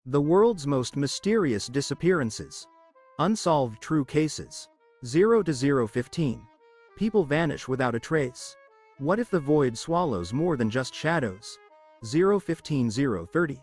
The world's most mysterious disappearances. Unsolved true cases. 0 to 015. People vanish without a trace. What if the void swallows more than just shadows? 015 030.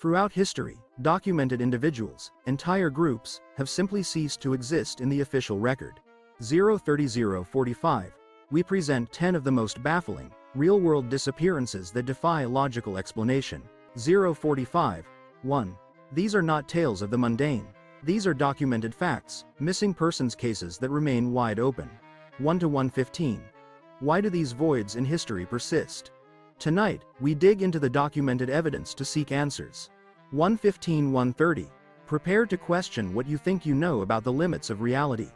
Throughout history, documented individuals, entire groups, have simply ceased to exist in the official record. 030 045. We present 10 of the most baffling, real-world disappearances that defy logical explanation. 045. 1. These are not tales of the mundane. These are documented facts, missing persons cases that remain wide open. 1 to 115. Why do these voids in history persist? Tonight, we dig into the documented evidence to seek answers. 115 130. Prepare to question what you think you know about the limits of reality.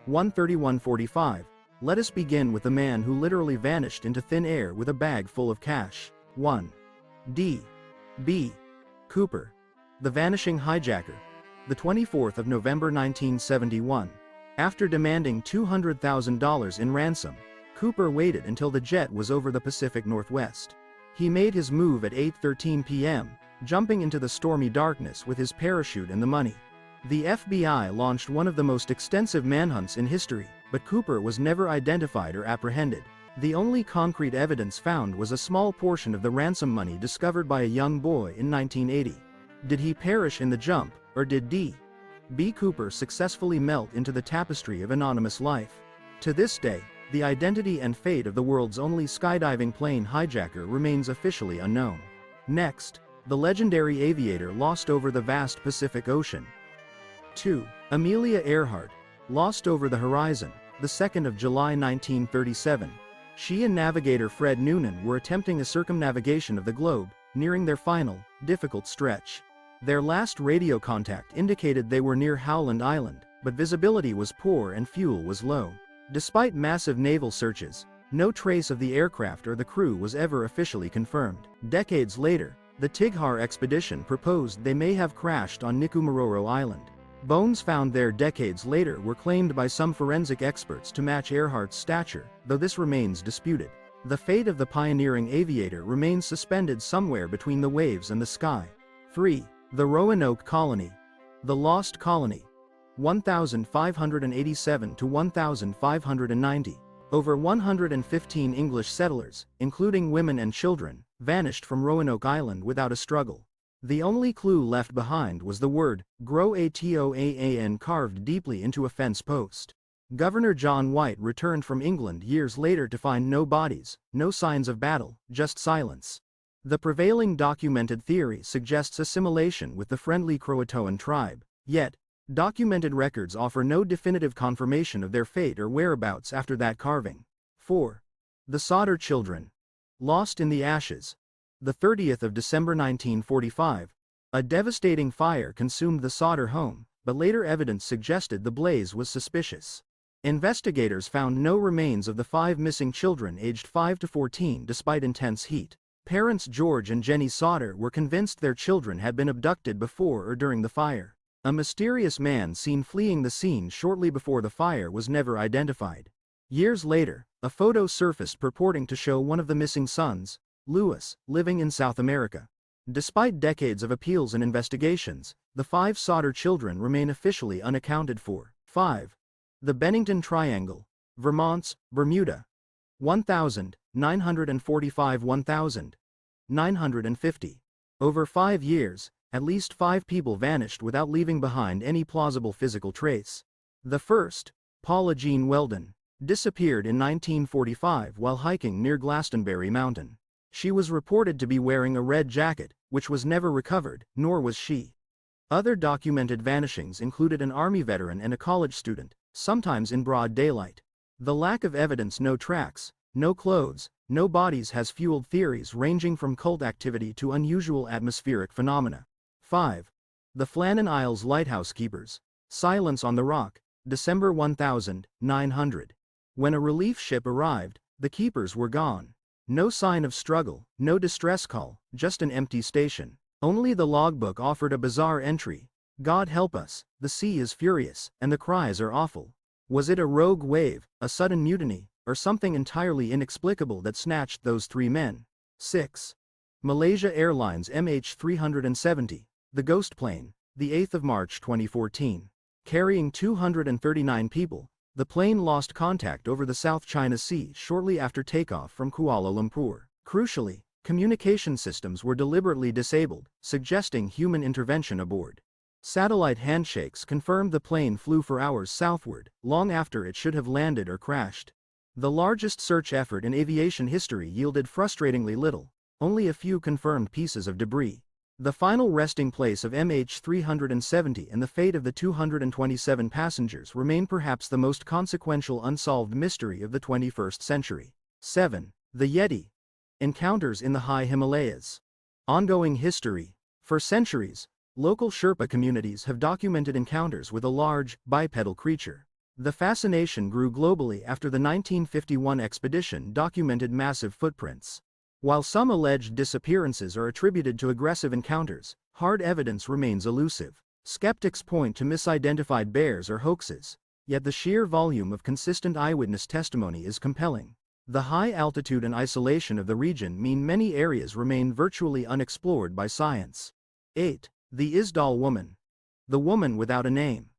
130 145. Let us begin with the man who literally vanished into thin air with a bag full of cash. 1. D. B. Cooper. The vanishing hijacker. The 24th of November 1971. After demanding $200,000 in ransom, Cooper waited until the jet was over the Pacific Northwest. He made his move at 8:13 p.m., jumping into the stormy darkness with his parachute and the money. The FBI launched one of the most extensive manhunts in history, but Cooper was never identified or apprehended. The only concrete evidence found was a small portion of the ransom money discovered by a young boy in 1980. Did he perish in the jump, or did D. B. Cooper successfully melt into the tapestry of anonymous life? To this day, the identity and fate of the world's only skydiving plane hijacker remains officially unknown. Next, the legendary aviator lost over the vast Pacific Ocean. 2. Amelia Earhart, lost over the horizon, the 2nd of July 1937. She and navigator Fred Noonan were attempting a circumnavigation of the globe, nearing their final, difficult stretch. Their last radio contact indicated they were near Howland Island, but visibility was poor and fuel was low. Despite massive naval searches, no trace of the aircraft or the crew was ever officially confirmed. Decades later, the Tigrar expedition proposed they may have crashed on Nikumaroro Island. Bones found there decades later were claimed by some forensic experts to match Earhart's stature, though this remains disputed. The fate of the pioneering aviator remains suspended somewhere between the waves and the sky. 3. The Roanoke Colony. The Lost Colony. 1587 to 1590. Over 115 English settlers, including women and children, vanished from Roanoke Island without a struggle. The only clue left behind was the word, Groatoan, carved deeply into a fence post. Governor John White returned from England years later to find no bodies, no signs of battle, just silence. The prevailing documented theory suggests assimilation with the friendly Croatoan tribe, yet, documented records offer no definitive confirmation of their fate or whereabouts after that carving. 4. The Sodder Children. Lost in the ashes. The 30th of December 1945, a devastating fire consumed the Sodder home, but later evidence suggested the blaze was suspicious. Investigators found no remains of the 5 missing children aged 5 to 14 despite intense heat. Parents George and Jenny Sodder were convinced their children had been abducted before or during the fire. A mysterious man seen fleeing the scene shortly before the fire was never identified. Years later, a photo surfaced purporting to show one of the missing sons, Louis, living in South America. Despite decades of appeals and investigations, the 5 Sodder children remain officially unaccounted for. 5. The Bennington Triangle. Vermont's, Bermuda. 1945 1950. Over 5 years, at least 5 people vanished without leaving behind any plausible physical trace. The first, Paula Jean Weldon, disappeared in 1945 while hiking near Glastonbury Mountain. She was reported to be wearing a red jacket, which was never recovered, nor was she. Other documented vanishings included an Army veteran and a college student, sometimes in broad daylight. The lack of evidence, no tracks, no clothes, no bodies has fueled theories ranging from cult activity to unusual atmospheric phenomena. 5. The Flannan Isles Lighthouse Keepers. Silence on the Rock, December 1900. When a relief ship arrived, the keepers were gone. No sign of struggle, no distress call, just an empty station. Only the logbook offered a bizarre entry. God help us, the sea is furious, and the cries are awful. Was it a rogue wave, a sudden mutiny, or something entirely inexplicable that snatched those 3 men? 6. Malaysia Airlines MH370. The ghost plane, the 8th of March 2014. Carrying 239 people, the plane lost contact over the South China Sea shortly after takeoff from Kuala Lumpur. Crucially, communication systems were deliberately disabled, suggesting human intervention aboard. Satellite handshakes confirmed the plane flew for hours southward, long after it should have landed or crashed. The largest search effort in aviation history yielded frustratingly little, only a few confirmed pieces of debris. The final resting place of MH370 and the fate of the 227 passengers remain perhaps the most consequential unsolved mystery of the 21st century. 7. The Yeti. Encounters in the high Himalayas. Ongoing history. For centuries, local Sherpa communities have documented encounters with a large, bipedal creature. The fascination grew globally after the 1951 expedition documented massive footprints. While some alleged disappearances are attributed to aggressive encounters, hard evidence remains elusive. Skeptics point to misidentified bears or hoaxes, yet the sheer volume of consistent eyewitness testimony is compelling. The high altitude and isolation of the region mean many areas remain virtually unexplored by science. 8. The Isdal Woman. The Woman Without a Name.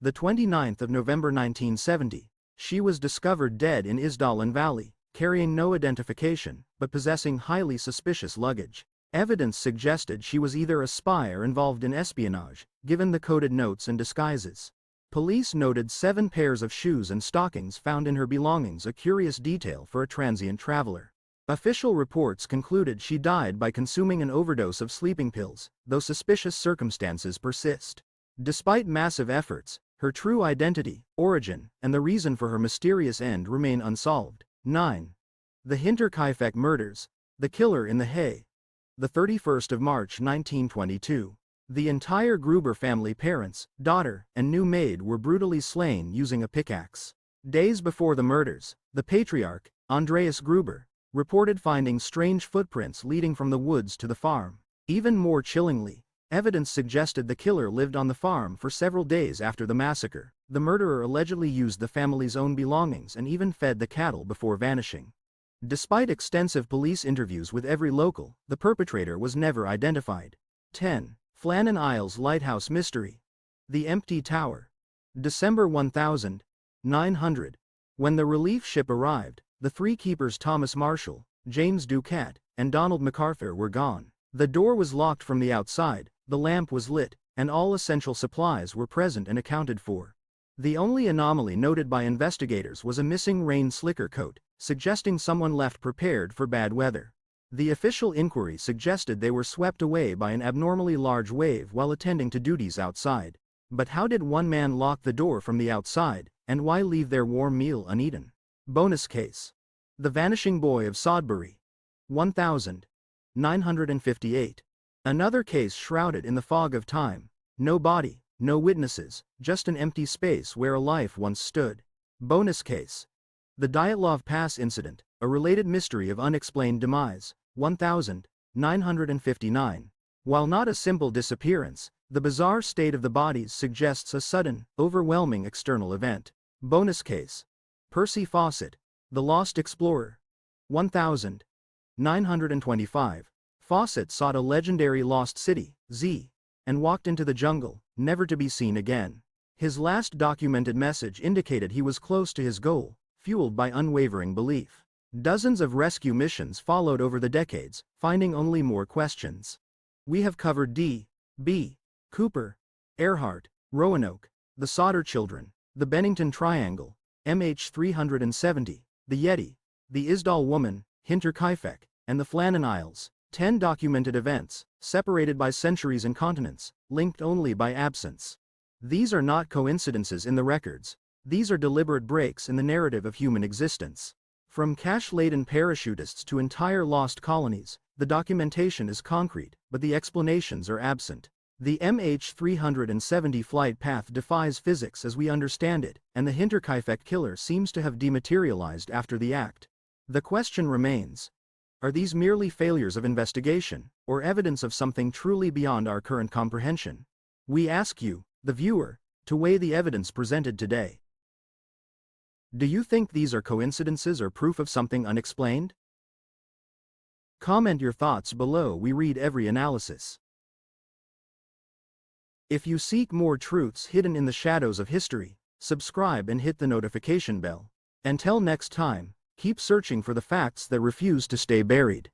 The 29th of November 1970, she was discovered dead in Isdalan Valley, carrying no identification, but possessing highly suspicious luggage. Evidence suggested she was either a spy or involved in espionage, given the coded notes and disguises. Police noted 7 pairs of shoes and stockings found in her belongings, a curious detail for a transient traveler. Official reports concluded she died by consuming an overdose of sleeping pills, though suspicious circumstances persist. Despite massive efforts, her true identity, origin, and the reason for her mysterious end remain unsolved. 9. The Hinterkaifeck murders. The killer in the hay. The 31st of March 1922. The entire Gruber family, parents, daughter, and new maid, were brutally slain using a pickaxe. Days before the murders, the patriarch, Andreas Gruber, reported finding strange footprints leading from the woods to the farm. Even more chillingly, evidence suggested the killer lived on the farm for several days after the massacre. The murderer allegedly used the family's own belongings and even fed the cattle before vanishing. Despite extensive police interviews with every local, the perpetrator was never identified. 10. Flannan Isles Lighthouse Mystery. The Empty Tower. December 1900. When the relief ship arrived, the 3 keepers Thomas Marshall, James Ducat, and Donald MacArthur were gone. The door was locked from the outside, the lamp was lit, and all essential supplies were present and accounted for. The only anomaly noted by investigators was a missing rain slicker coat, suggesting someone left prepared for bad weather. The official inquiry suggested they were swept away by an abnormally large wave while attending to duties outside. But how did one man lock the door from the outside, and why leave their warm meal uneaten? Bonus case. The Vanishing Boy of Sodbury. 1958. Another case shrouded in the fog of time. No body, no witnesses, just an empty space where a life once stood. Bonus case. The Dyatlov Pass Incident, a related mystery of unexplained demise. 1959. While not a simple disappearance, the bizarre state of the bodies suggests a sudden, overwhelming external event. Bonus case. Percy Fawcett. The Lost Explorer. 1925. Fawcett sought a legendary lost city, Z, and walked into the jungle, never to be seen again. His last documented message indicated he was close to his goal, fueled by unwavering belief. Dozens of rescue missions followed over the decades, finding only more questions. We have covered D. B. Cooper, Earhart, Roanoke, the Sodder Children, the Bennington Triangle, MH370, the Yeti, the Isdal Woman, Hinterkaifeck, and the Flannan Isles. 10 documented events, separated by centuries and continents, linked only by absence. These are not coincidences in the records. These are deliberate breaks in the narrative of human existence. From cache-laden parachutists to entire lost colonies, the documentation is concrete, but the explanations are absent. The MH370 flight path defies physics as we understand it, and the Hinterkaifeck killer seems to have dematerialized after the act. The question remains: are these merely failures of investigation, or evidence of something truly beyond our current comprehension? We ask you, the viewer, to weigh the evidence presented today. Do you think these are coincidences or proof of something unexplained? Comment your thoughts below. We read every analysis. If you seek more truths hidden in the shadows of history, subscribe and hit the notification bell. Until next time, keep searching for the facts that refuse to stay buried.